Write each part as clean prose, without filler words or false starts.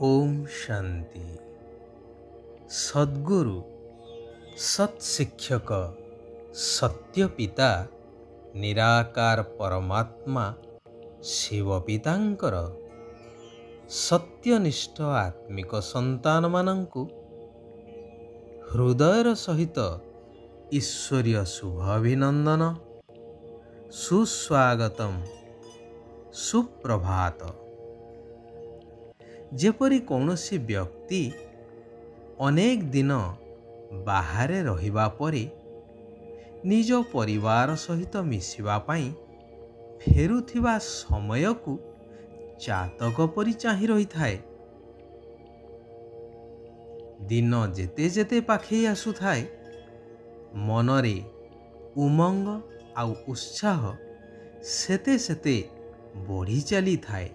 ओम शांति। सद्गुरु सत्शिक्षक सत्य पिता निराकार परमात्मा शिव पितांकर सत्यनिष्ठ आत्मिक संतान मानंकु हृदयर सहित ईश्वरीय शुभ अभिनंदन, सुस्वागतम, सुप्रभात। जेपरी कौनसी व्यक्ति अनेक दिन बाहरे रहिबा परे निज परिवार सहित मिसिबा पाई फेरुथिबा समय को चातक परि चाहि रही थाए। दिन जेते जेते पाखे आसु थाए मनरे उमंग आउ उत्साह सेते सेते बढ़ी चली थाए।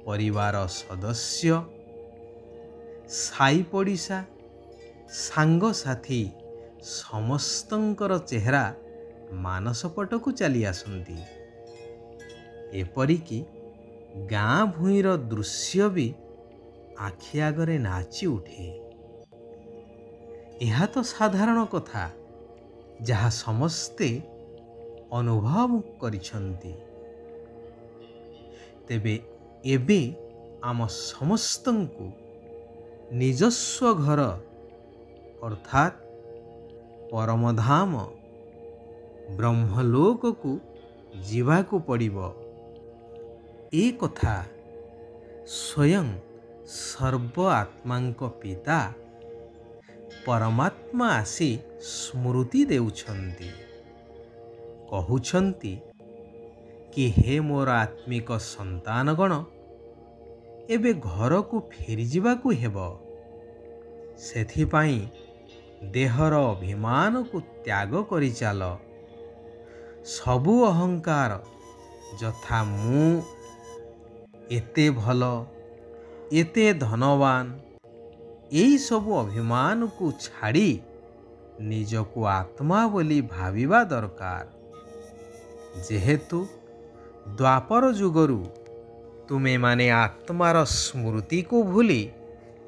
परिवार सदस्य, साई पड़िशा, सांग साथी समस्तंकर चेहरा मानसपट को चली आसंती। एपरिकी गाँ भूईर दृश्य भी आखि आगरे नाची उठे। यह तो साधारण कथा जहाँ समस्ते अनुभव करिछंती। तेबे एबे आम समस्तंकु निजस्व घर अर्थात परमधाम ब्रह्मलोक को जीवाकु पड़िबो। ए कथा स्वयं सर्व आत्मांक पिता परमात्मा आसी स्मृति देउछंती। कहुछंती कि हे मोर आत्मिक संतानगण, एबे घर को फेरी जीवाकु हेबो। सेथिपाई देहर अभिमान को त्याग करि चाल। सबु अहंकार जथा मु एते भल एते धनवान एई सबु अभिमान को छाड़ी निजको आत्मा बोली भाविबा दरकार। जेहेतु द्वापर जुगरु तुमे माने आत्मार स्मृति को भूली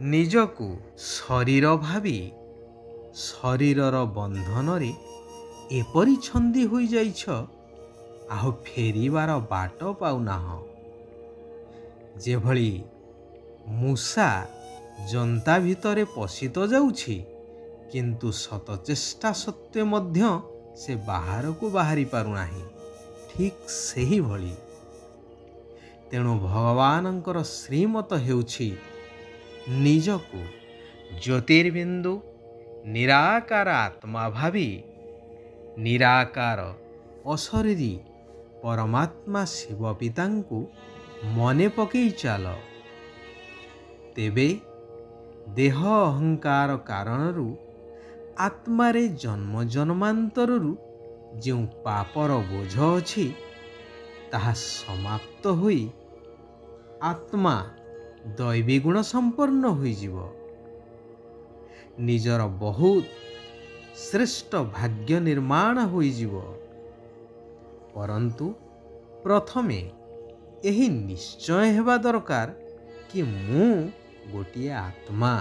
निजको शरीर भावी शरीरर बंधन रे एपरी छंदी होई जाइछ आहो फेरिबार बाट पाउनाह। जेभली मूसा जंता भितरे पशी तो जाउछि किंतु शत चेष्टा सत्वे मध्य से बाहर को बाहरी पारुनाही, ठीक सेही भली। तेणु भगवानंकर श्रीमत हेउछि निजको ज्योतिर्बिंदु निराकार आत्मा भावी निराकार अशरीरी परमात्मा शिव पितांकु मने पकई चाल। तेबे देह अहंकार कारणरू आत्मारे जन्म जन्मांतररू जो पापर बोझ अछि ताहा समाप्त होई आत्मा दैवी गुण संपन्न होई जीव। निजर बहुत श्रेष्ठ भाग्य निर्माण होई जीव। परंतु प्रथमे एही निश्चय हेबा दरकार कि मु गोटिए आत्मा,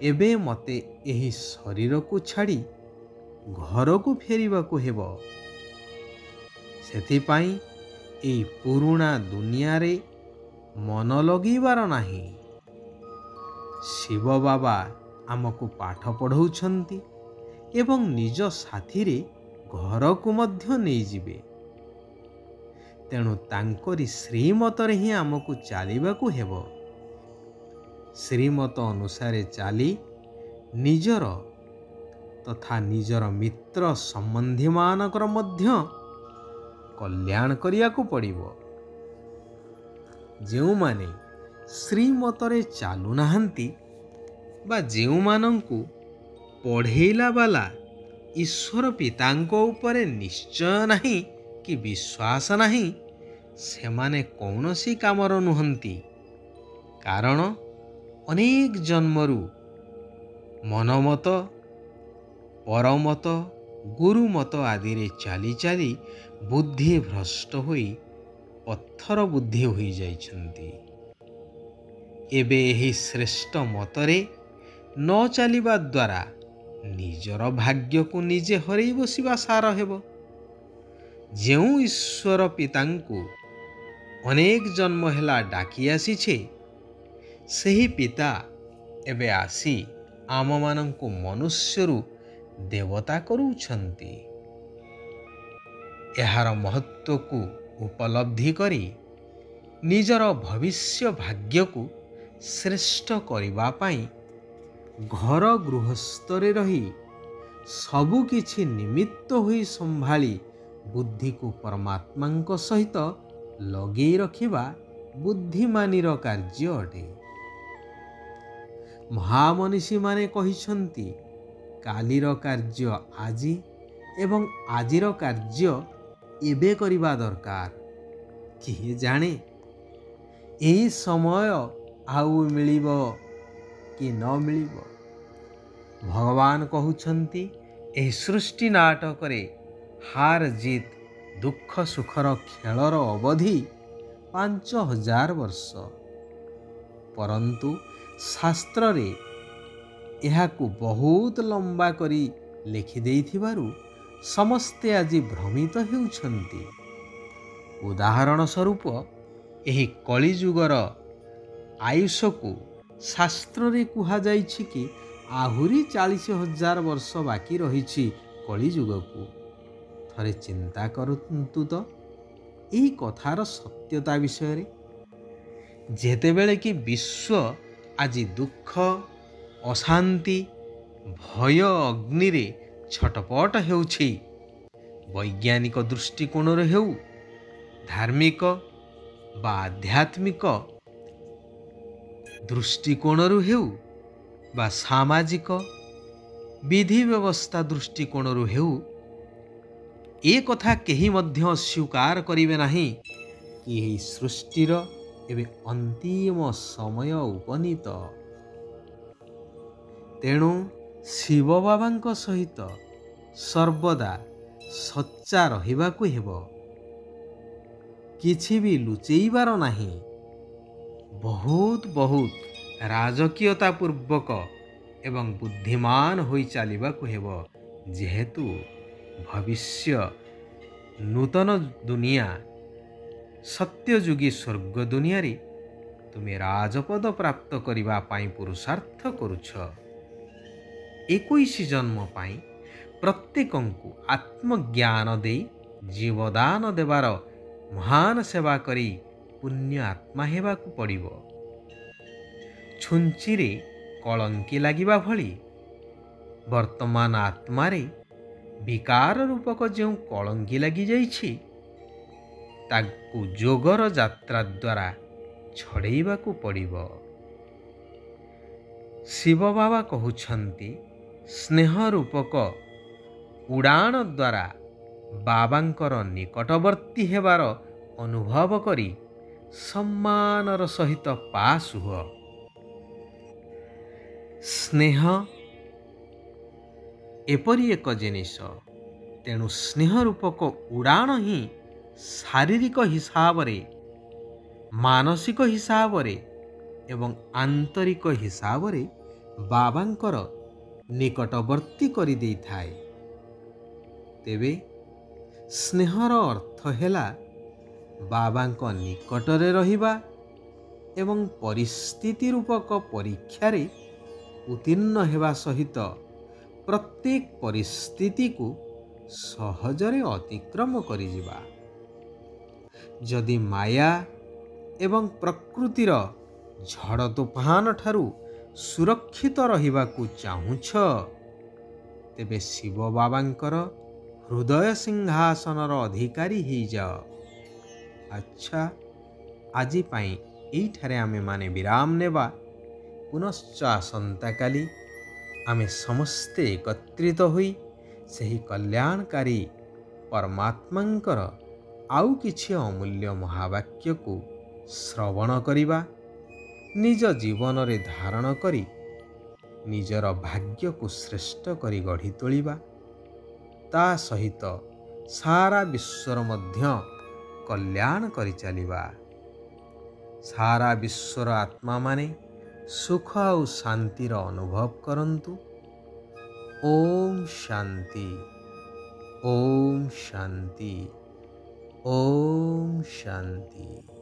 एबे मते एही शरीर को छाड़ी घर को फेरिबा को हेबो। सेथिपाई एई पुरुणा दुनिया रे मन लगीबार नाही। शिव बाबा आमको पाठ पढ़ौछंती एवं निज साथी रे घर को मध्य नहीं जिबे। तेणु तांकरी श्रीमत रे ही आमको चालिबाकू हेबो। श्रीमत अनुसारे चाली निजर तथा निजर मित्र संबंधी मानकर मध्य कल्याण करियाकू पड़िबो। जेउ माने श्रीमतरे चालू नाहंती बा जेउ मानंकु पढ़ेला बाला ईश्वर पितांको उपरे निश्चय नाही कि विश्वास नाही, सेमाने कौनसी कामर नुहंती। कारण अनेक जन्मरू मनमत परमत गुरुमत आदि रे चाली चाली बुद्धि भ्रष्ट होई पत्थर बुद्धि होई जाइछंती। ଏବେ ଏହି ଶ୍ରେଷ୍ଠ ମତରେ ନ ଚାଲିବା ଦ୍ୱାରା ନିଜର ଭାଗ୍ୟକୁ ନିଜେ ହରେଇ ବସିବା ସାର ହେବ। ଯେଉଁ ଈଶ୍ୱର ପିତାଙ୍କୁ ଅନେକ ଜନ୍ମ ହେଲା ଡାକି ଆସିଛେ, ସେହି ପିତା ଏବେ ଆସି ଆମମାନଙ୍କୁ ମନୁଷ୍ୟରୁ ଦେବତା କରୁଛନ୍ତି। ଏହାର ମହତ୍ତ୍ୱକୁ ଉପଲବ୍ଧି କରି ନିଜର ଭବିଷ୍ୟ ଭାଗ୍ୟକୁ ଶ୍ରେଷ୍ଠ କରିବା ପାଇଁ ଘର ଗୃହସ୍ଥରେ ରହି ସବୁକିଛି ନିମିତ୍ତ ହୋଇ ସମ୍ଭାଳି ବୁଦ୍ଧିକୁ ପରମାତ୍ମାଙ୍କ ସହିତ ଲଗେଇ ରଖିବା ବୁଦ୍ଧିମାନିର କାର୍ଯ୍ୟ ଅଟେ। ମହାମନୀଷୀମାନେ କହିଛନ୍ତି, କାଲିର କାର୍ଯ୍ୟ ଆଜି ଏବଂ ଆଜିର କାର୍ଯ୍ୟ ଏବେ କରିବା ଦରକାର। କିଏ ଜାଣେ ଏହି ସମୟ ଆଉ ମିଳିବ କି ନ ମିଳିବ। ଭଗବାନ କହୁଛନ୍ତି, ଏହି ସୃଷ୍ଟି ନାଟକରେ ହାର ଜିତ୍ ଦୁଃଖ ସୁଖର ଖେଳର ଅବଧି 5000 ବର୍ଷ। ପରନ୍ତୁ ଶାସ୍ତ୍ରରେ ଏହାକୁ ବହୁତ ଲମ୍ବା କରି ଲେଖିଦେଇଥିବାରୁ ସମସ୍ତେ ଆଜି ଭ୍ରମିତ ହେଉଛନ୍ତି। ଉଦାହରଣ ସ୍ୱରୂପ ଏହି କଳିଯୁଗର ଆୟୁଷକୁ ଶାସ୍ତ୍ରରେ କୁହାଯାଇଛି କି ଆହୁରି 40,000 ବର୍ଷ ବାକି ରହିଛି କଳିଯୁଗକୁ। ଥରେ ଚିନ୍ତା କରନ୍ତୁ ତ ଏହି କଥାର ସତ୍ୟତା ବିଷୟରେ। ଯେତେବେଳେ କି ବିଶ୍ୱ ଆଜି ଦୁଃଖ, ଅଶାନ୍ତି, ଭୟ ଅଗ୍ନିରେ ଛଟପଟ ହେଉଛି, ବୈଜ୍ଞାନିକ ଦୃଷ୍ଟିକୋଣରୁ ହେଉ, ଧାର୍ମିକ ବା ଆଧ୍ୟାତ୍ମିକ ଦୃଷ୍ଟିକୋଣରୁ ହେଉ ବା ସାମାଜିକ ବିଧି ବ୍ୟବସ୍ଥା ଦୃଷ୍ଟିକୋଣରୁ ହେଉ, ଏ କଥା କେହି ମଧ୍ୟ ସ୍ୱୀକାର କରିବେ ନାହିଁ କି ଏହି ସୃଷ୍ଟିର ଏବେ ଅନ୍ତିମ ସମୟ ଉପନୀତ। ତେଣୁ ଶିବ ବାବାଙ୍କ ସହିତ ସର୍ବଦା ସଚ୍ଚା ରହିବାକୁ ହେବ। କିଛି ବି ଲୁଚେଇବାର ନାହିଁ। ବହୁତ ରାଜକୀୟତା ପୂର୍ବକ ଏବଂ ବୁଦ୍ଧିମାନ ହୋଇ ଚାଲିବାକୁ ହେବ। ଯେହେତୁ ଭବିଷ୍ୟ ନୂତନ ଦୁନିଆ, ସତ୍ୟଯୁଗୀ ସ୍ୱର୍ଗ ଦୁନିଆରେ ତୁମେ ରାଜପଦ ପ୍ରାପ୍ତ କରିବା ପାଇଁ ପୁରୁଷାର୍ଥ କରୁଛ। 21 ଜନ୍ମ ପାଇଁ ପ୍ରତ୍ୟେକଙ୍କୁ ଆତ୍ମଜ୍ଞାନ ଦେଇ ଜୀବଦାନ ଦେବାର ମହାନ ସେବା କରି ପୁଣ୍ୟ ଆତ୍ମା ହେବାକୁ ପଡ଼ିବ। ଛୁଞ୍ଚିରେ କଳଙ୍କି ଲାଗିବା ଭଳି ବର୍ତ୍ତମାନ ଆତ୍ମାରେ ବିକାର ରୂପକ ଯେଉଁ କଳଙ୍କି ଲାଗିଯାଇଛି, ତାକୁ ଯୋଗର ଯାତ୍ରା ଦ୍ୱାରା ଛଡ଼େଇବାକୁ ପଡ଼ିବ। ଶିବ ବାବା କହୁଛନ୍ତି, ସ୍ନେହ ରୂପକ ଉଡ଼ାଣ ଦ୍ୱାରା ବାବାଙ୍କର ନିକଟବର୍ତ୍ତୀ ହେବାର ଅନୁଭବ କରି ସମ୍ମାନର ସହିତ ପାସ୍ ହୁଅ। ସ୍ନେହ ଏପରି ଏକ ଜିନିଷ, ତେଣୁ ସ୍ନେହ ରୂପକ ଉଡ଼ାଣ ହିଁ ଶାରୀରିକ ହିସାବରେ, ମାନସିକ ହିସାବରେ ଏବଂ ଆନ୍ତରିକ ହିସାବରେ ବାବାଙ୍କର ନିକଟବର୍ତ୍ତୀ କରିଦେଇଥାଏ। ତେବେ ସ୍ନେହର ଅର୍ଥ ହେଲା ବାବାଙ୍କ ନିକଟରେ ରହିବା ଏବଂ ପରିସ୍ଥିତି ରୂପକ ପରୀକ୍ଷାରେ ଉତ୍ତୀର୍ଣ୍ଣ ହେବା ସହିତ ପ୍ରତ୍ୟେକ ପରିସ୍ଥିତିକୁ ସହଜରେ ଅତିକ୍ରମ କରିଯିବା। ଯଦି ମାୟା ଏବଂ ପ୍ରକୃତିର ଝଡ଼ ତୋଫାନ ଠାରୁ ସୁରକ୍ଷିତ ରହିବାକୁ ଚାହୁଁଛ, ତେବେ ଶିବ ବାବାଙ୍କର ହୃଦୟ ସିଂହାସନର ଅଧିକାରୀ ହେଇଯାଅ। ଆଚ୍ଛା, ଆଜି ପାଇଁ ଏଇଠାରେ ଆମେମାନେ ବିରାମ ନେବା। ପୁନଶ୍ଚ ଆସନ୍ତାକାଲି ଆମେ ସମସ୍ତେ ଏକତ୍ରିତ ହୋଇ ସେହି କଲ୍ୟାଣକାରୀ ପରମାତ୍ମାଙ୍କର ଆଉ କିଛି ଅମୂଲ୍ୟ ମହାବାକ୍ୟକୁ ଶ୍ରବଣ କରିବା, ନିଜ ଜୀବନରେ ଧାରଣ କରି ନିଜର ଭାଗ୍ୟକୁ ଶ୍ରେଷ୍ଠ କରି ଗଢ଼ି ତୋଳିବା, ତା ସହିତ ସାରା ବିଶ୍ୱର ମଧ୍ୟ କଲ୍ୟାଣ କରିଚାଲିବା। सारा विश्वर आत्मा माने सुख और शांतिर अनुभव करंतु। ओम शांति, ओम शांति, ओम शांति।